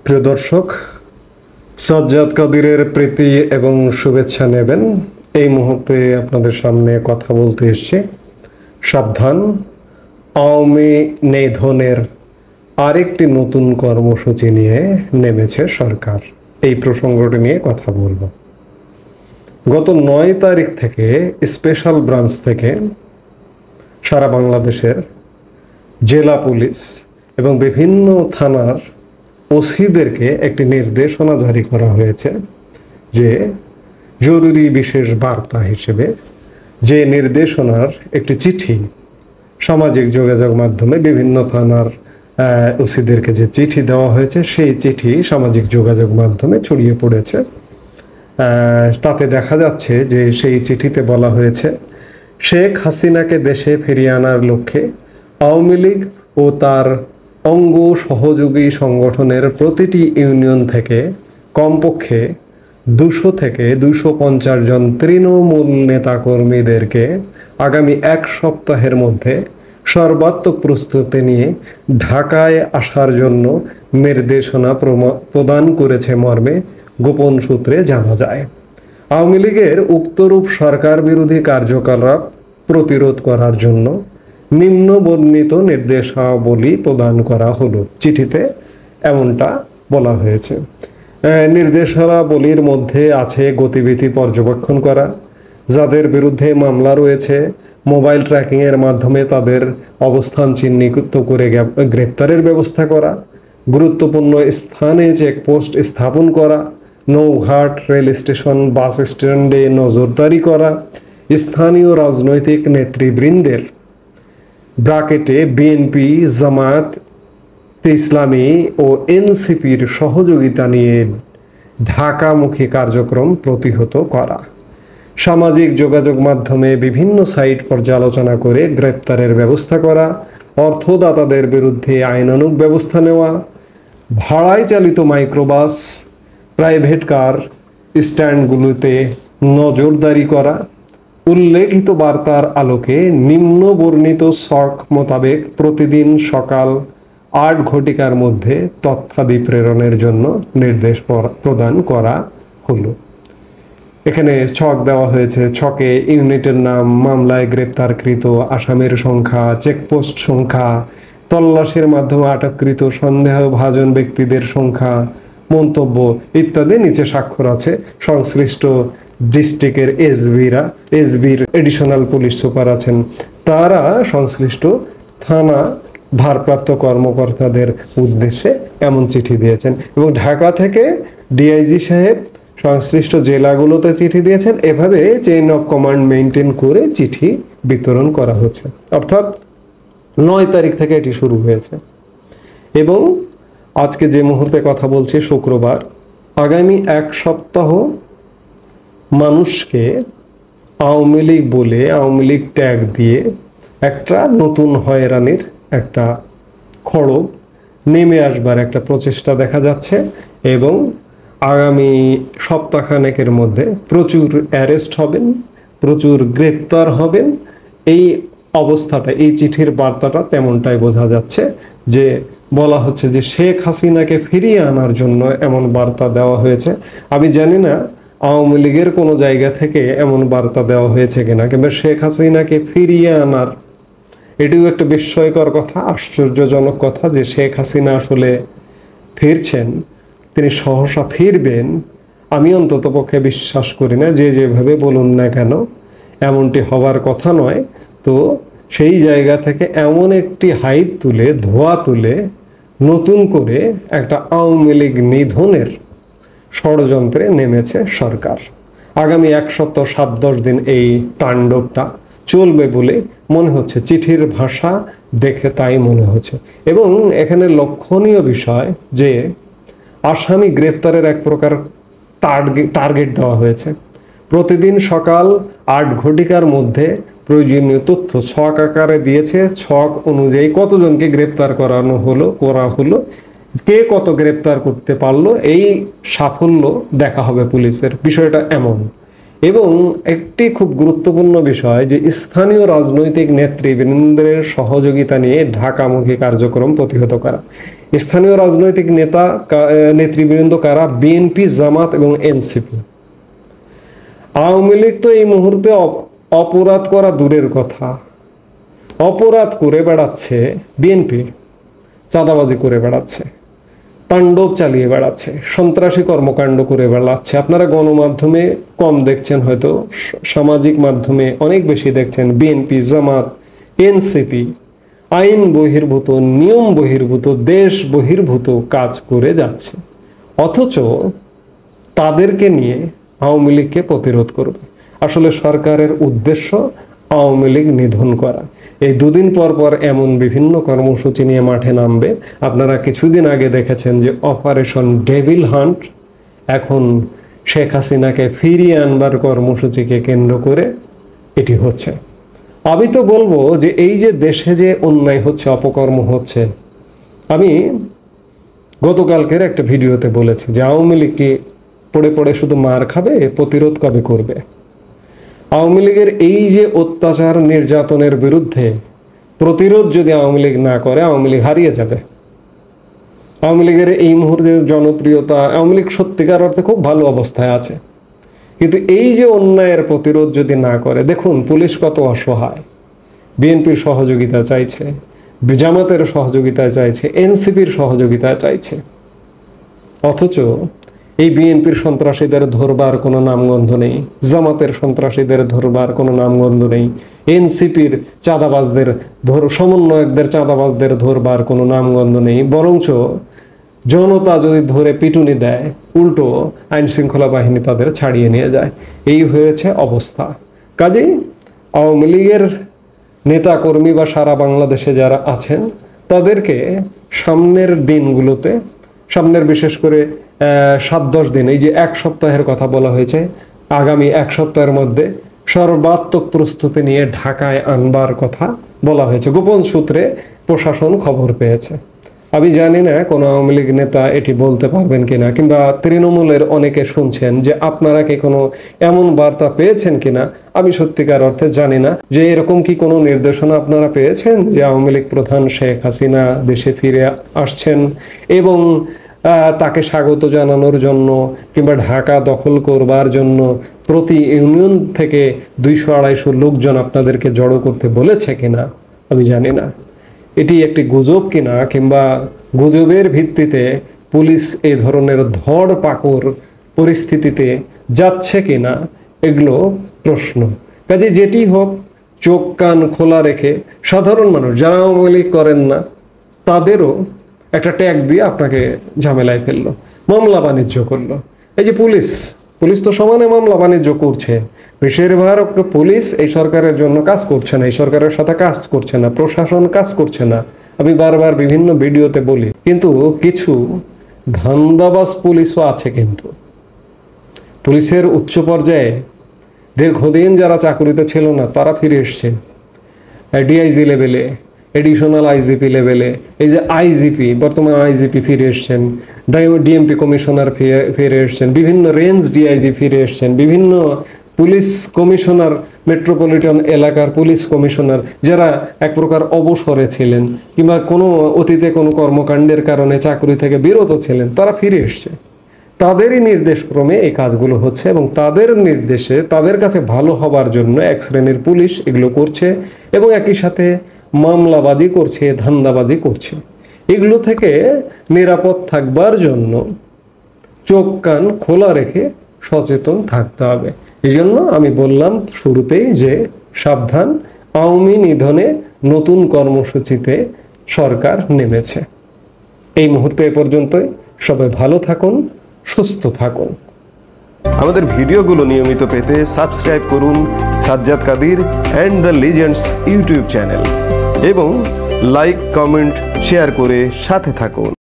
প্রিয় দর্শক, সাজ্জাদ কাদিরের প্রীতি এবং শুভেচ্ছা নেবেন। এই মুহূর্তে আপনাদের সামনে কথা বলতে এসেছি। সাবধান, আওয়ামী নিধনের আরেকটি নতুন কর্মসূচি নিয়ে নেমেছে সরকার। এই প্রসঙ্গটি নিয়ে কথা বলবো। গত 9 তারিখ থেকে স্পেশাল ব্রাঞ্চ থেকে সারা বাংলাদেশের জেলা পুলিশ এবং বিভিন্ন থানার ওসিদেরকে একটি নির্দেশনা জারি করা হয়েছে যে জরুরি বিশেষ বার্তা হিসেবে যে নির্দেশনার একটি চিঠি সামাজিক যোগাযোগ মাধ্যমে বিভিন্ন থানার ওসিদেরকে যে চিঠি দেওয়া হয়েছে সেই চিঠি সামাজিক যোগাযোগ মাধ্যমে ছড়িয়ে পড়েছে। তাতে দেখা যাচ্ছে যে সেই চিঠিতে বলা হয়েছে শেখ হাসিনাকে দেশে ফিরিয়ে আনার লক্ষ্যে আওয়ামী লীগ ও তার অঙ্গ সহযোগী সংগঠনের প্রতিটি ইউনিয়ন থেকে কমপক্ষে 200 থেকে 250 জন তৃণমূল নেতাকর্মীদেরকে আগামী 1 সপ্তাহের মধ্যে সর্বাত্মক প্রস্তুতি নিয়ে ঢাকায় আসার জন্য নির্দেশনা প্রদান করেছে মর্মে গোপন সূত্রে জানা যায়। আওয়ামী লীগের উক্তরূপ সরকার বিরোধী কার্যকলাপ প্রতিরোধ করার জন্য নিম্নবর্ণিত নির্দেশাবলী প্রদান করা হলো। চিঠিতে এমনটা বলা হয়েছে। নির্দেশাবলীর মধ্যে আছে গতিবিধি পর্যবেক্ষণ করা, যাদের বিরুদ্ধে মামলা রয়েছে মোবাইল ট্র্যাকিংয়ের মাধ্যমে তাদের অবস্থান চিহ্নিত করে গ্রেপ্তারের ব্যবস্থা করা, গুরুত্বপূর্ণ স্থানে চেকপোস্ট স্থাপন করা, নৌঘাট, রেল স্টেশন, বাস স্ট্যান্ডে নজরদারি করা, স্থানীয় রাজনৈতিক নেতৃবৃন্দের ব্র্যাকেটে বিএনপি, জামায়াত ইসলামী ও এনসিপির সহযোগিতা নিয়ে ঢাকামুখী কার্যক্রম প্রতিহত করা, সামাজিক যোগাযোগ মাধ্যমে বিভিন্ন সাইট পর্যালোচনা করে গ্রেপ্তারের ব্যবস্থা করা, অর্থদাতাদের বিরুদ্ধে আইনানুগ ব্যবস্থা নেওয়া, ভাড়ায় চালিত মাইক্রোবাস, প্রাইভেট কার স্ট্যান্ডগুলোতে নজরদারি করা, উল্লেখিত বার্তার আলোকে নিম্নবর্ণিত ছক মোতাবেক প্রতিদিন সকাল 8 ঘটিকার মধ্যে তথ্যাদি প্রেরণের জন্য নির্দেশ প্রদান করা হলো। এখানে ছক দেওয়া হয়েছে। ছকে ইউনিটের নাম, মামলায় গ্রেপ্তারকৃত আসামির সংখ্যা, চেকপোস্ট সংখ্যা, তল্লাশির মাধ্যমে আটককৃত সন্দেহভাজন ব্যক্তিদের সংখ্যা, মন্তব্য ইত্যাদি। নিচে স্বাক্ষর আছে সংশ্লিষ্ট ডিস্ট্রিক্টের এসবির এডিশনাল পুলিশ সুপার আছেন, তারা সংশ্লিষ্ট থানা ভারপ্রাপ্ত কর্মকর্তাদের উদ্দেশ্যে এমন চিঠি দিয়েছেন এবং ঢাকা থেকে ডিআইজি সাহেব সংশ্লিষ্ট জেলাগুলোতে চিঠি দিয়েছেন। এভাবে চেইন অফ কমান্ড মেনটেন করে চিঠি বিতরণ করা হচ্ছে। অর্থাৎ 9 তারিখ থেকে এটি শুরু হয়েছে এবং আজকে যে মুহূর্তে কথা বলছি শুক্রবার, আগামী 1 সপ্তাহ মানুষকে আওয়ামী লীগ বলে, আওয়ামী লীগ ট্যাগ দিয়ে একটা নতুন হয়রানির একটা খড়গ নেমে আসবার একটা প্রচেষ্টা দেখা যাচ্ছে এবং আগামী সপ্তাহখানেকের মধ্যে প্রচুর অ্যারেস্ট হবেন, প্রচুর গ্রেপ্তার হবেন। এই অবস্থাটা, এই চিঠির বার্তাটা তেমনটাই বোঝা যাচ্ছে যে বলা হচ্ছে যে শেখ হাসিনাকে ফিরিয়ে আনার জন্য এমন বার্তা দেওয়া হয়েছে। আমি জানি না আওয়ামী লীগের কোনো জায়গা থেকে এমন বার্তা দেওয়া হয়েছে কিনা, কিন্তু শেখ হাসিনাকে ফিরিয়ে আনার এটিও একটা বিস্ময়কর কথা, আশ্চর্যজনক কথা যে শেখ হাসিনা আসলে ফিরছেন, তিনি সহসা ফিরবেন। আমি অন্ততপক্ষে বিশ্বাস করি না। যে যেভাবে বলুন না কেন এমনটি হবার কথা নয়। তো সেই জায়গা থেকে এমন একটি হাইপ তুলে, ধোয়া তুলে নতুন করে একটা আওয়ামী লীগ নিধনের ষড়যন্ত্রে নেমেছে সরকার। আগামী 1 সপ্তাহ 7-10 দিন এই তাণ্ডবটা চলবে বলে মনে হচ্ছে, চিঠির ভাষা দেখে তাই মনে হচ্ছে। এবং এখানে লক্ষণীয় বিষয় যে আসামি গ্রেপ্তারের এক প্রকার টার্গেট দেওয়া হয়েছে। প্রতিদিন সকাল 8 ঘটিকার মধ্যে প্রয়োজনীয় তথ্য ছক আকারে দিয়েছে। ছক অনুযায়ী কতজনকে গ্রেপ্তার করা হলো, কে কত গ্রেপ্তার করতে পারলো, এই সাফল্য দেখা হবে পুলিশের। বিষয়টা এমন এবং একটি খুব গুরুত্বপূর্ণ বিষয় যে স্থানীয় রাজনৈতিক নেতৃবৃন্দের সহযোগিতা নিয়ে ঢাকামুখী কার্যক্রম প্রতিহত করা। স্থানীয় রাজনৈতিক নেতৃবৃন্দ কারা? বিএনপি, জামাত এবং এনসিপি। আওয়ামী লীগ তো এই মুহূর্তে অপরাধ করা দূরের কথা, অপরাধ করে বেড়াচ্ছে বিএনপি, চাঁদাবাজি করে বেড়াচ্ছে, তাণ্ডব চালিয়ে বেড়াচ্ছে, সন্ত্রাসী কর্মকাণ্ড করে বেড়াচ্ছে। আপনারা গণমাধ্যমে কম দেখছেন, হয়তো সামাজিক মাধ্যমে অনেক বেশি দেখছেন। বিএনপি, জামাত, এনসিপি আইন বহির্ভূত, নিয়ম বহির্ভূত, দেশ বহির্ভূত কাজ করে যাচ্ছে, অথচ তাদেরকে নিয়ে আওয়ামী লীগকে প্রতিরোধ করবে। আসলে সরকারের উদ্দেশ্য আওয়ামী লীগ নিধন করা। এই দুদিন পর পর এমন বিভিন্ন কর্মসূচি নিয়ে মাঠে নামবে। আপনারা কিছুদিন আগে দেখেছেন যে অপারেশন ডেভিল হান্ট, এখন শেখ হাসিনাকে ফিরিয়ে আনবার কর্মসূচিকে কেন্দ্র করে এটি হচ্ছে। আমি তো বলবো যে এই যে দেশে যে অন্যায় হচ্ছে, অপকর্ম হচ্ছে, আমি গতকালকের একটা ভিডিওতে বলেছি যে আওয়ামী লীগ কি পড়ে পড়ে শুধু মার খাবে? প্রতিরোধ কবে করবে? আওয়ামী লীগের এই যে অত্যাচার নির্যাতনের বিরুদ্ধে প্রতিরোধ যদি আওয়ামী লীগ না করে, আওয়ামী লীগ হারিয়ে যাবে। আওয়ামী লীগের এই মুহূর্তে জনপ্রিয়তা, আওয়ামী লীগ সত্যিকার অর্থে খুব ভালো অবস্থায় আছে, কিন্তু এই যে অন্যায়ের প্রতিরোধ যদি না করে, দেখুন পুলিশ কত অসহায়, বিএনপির সহযোগিতা চাইছে, জামাতের সহযোগিতা চাইছে, এনসিপির সহযোগিতা চাইছে, অথচ এই বিএনপির সন্ত্রাসীদের ধরবার কোনো নামগন্ধ নেই, জামাতের সন্ত্রাসীদের ধরবার কোনো নামগন্ধ নেই, এনসিপির চাঁদাবাজদের সমন্বয়কদের চাঁদাবাজদের ধরবার কোনো নামগন্ধ নেই। বরঞ্চ জনতা যদি ধরে পিটুনি দেয়, উল্টো আইন শৃঙ্খলা বাহিনী তাদের ছাড়িয়ে নিয়ে যায়। এই হয়েছে অবস্থা। কাজেই আওয়ামী লীগের নেতাকর্মী বা সারা বাংলাদেশে যারা আছেন, তাদেরকে সামনের দিনগুলোতে, সামনের বিশেষ করে 7-10 দিন, এই যে 1 সপ্তাহের কথা বলা হয়েছে, আগামী 1 সপ্তাহের মধ্যে সর্বাত্মক প্রস্তুতি নিয়ে ঢাকায় আনবার কথা বলা হয়েছে। গোপন সূত্রে প্রশাসন খবর পেয়েছে। আমি জানি না কোন আওয়ামী লীগ নেতা এটি বলতে পারবেন কিনা, কিংবা তৃণমূলের অনেকে শুনছেন যে আপনারা কি কোনো এমন বার্তা পেয়েছেন কিনা। আমি সত্যিকার অর্থে জানি না যে এরকম কি কোনো নির্দেশনা আপনারা পেয়েছেন যে আওয়ামী লীগ প্রধান শেখ হাসিনা দেশে ফিরে আসছেন এবং তাকে স্বাগত জানানোর জন্য কিংবা ঢাকা দখল করবার জন্য প্রতি ইউনিয়ন থেকে 200-250 লোকজন আপনাদেরকে জড়ো করতে বলেছে কিনা আমি জানি না। এটি একটি গুজব কিনা, কিংবা গুজবের ভিত্তিতে পুলিশ এই ধরনের ধরপাকড় পরিস্থিতিতে যাচ্ছে কিনা, এগুলো প্রশ্ন। কাজে যেটি হোক, চোখ কান খোলা রেখে সাধারণ মানুষ যারা আওয়ামী লীগ করেন না, তাদেরও একটা ট্যাগ দিয়ে আপনাকে ঝামেলায় ফেললো, মামলা বাণিজ্য করলো। এই যে পুলিশ তো সমানে মামলা বাণিজ্য করছে। বেশিরভাগ পুলিশ এই সরকারের জন্য কাজ করছে না, এই সরকারের সাথে কাজ করছে না, প্রশাসন কাজ করছে না। আমি বারবার বিভিন্ন ভিডিওতে বলি, কিন্তু কিছু ধান্দাবাজ পুলিশও আছে। কিন্তু পুলিশের উচ্চ পর্যায়ে দীর্ঘদিন যারা চাকরিতে ছিল না, তারা ফিরে এসছে ডিআইজি লেভেলে, এডিশনাল আইজিপি লেভেলে। এই যে আইজিপি, বর্তমান আইজিপি ফিরে এসছেন, ডিএমপি কমিশনার ফিরে এসছেন, বিভিন্ন রেঞ্জ ডিআইজি ফিরে এসছেন, বিভিন্ন পুলিশ কমিশনার, মেট্রোপলিটন এলাকার পুলিশ কমিশনার যারা এক প্রকার অবসরে ছিলেন কিংবা কোনো অতীতে কোনো কর্মকাণ্ডের কারণে চাকরি থেকে বিরত ছিলেন, তারা ফিরে এসছে। তাদেরই নির্দেশক্রমে এই কাজগুলো হচ্ছে এবং তাদের নির্দেশে, তাদের কাছে ভালো হবার জন্য এক শ্রেণীর পুলিশ এগুলো করছে এবং একই সাথে মামলাবাজি করছে, ধান্দাবাজি করছে। এগুলো থেকে নিরাপদ থাকবার জন্য চোখ কান খোলা রেখে সচেতন থাকতে হবে। এই জন্য আমি বললাম শুরুতেই যে সাবধান, আওয়ামী নিধনে নতুন কর্মসূচিতে সরকার নেমেছে। এই মুহূর্তে এ পর্যন্তই। সবাই ভালো থাকুন, সুস্থ থাকুন। আমাদের ভিডিওগুলো নিয়মিত পেতে সাবস্ক্রাইব করুন Sajjad Kadir and the legends YouTube channel এবং লাইক, কমেন্ট, শেয়ার করে সাথে থাকুন।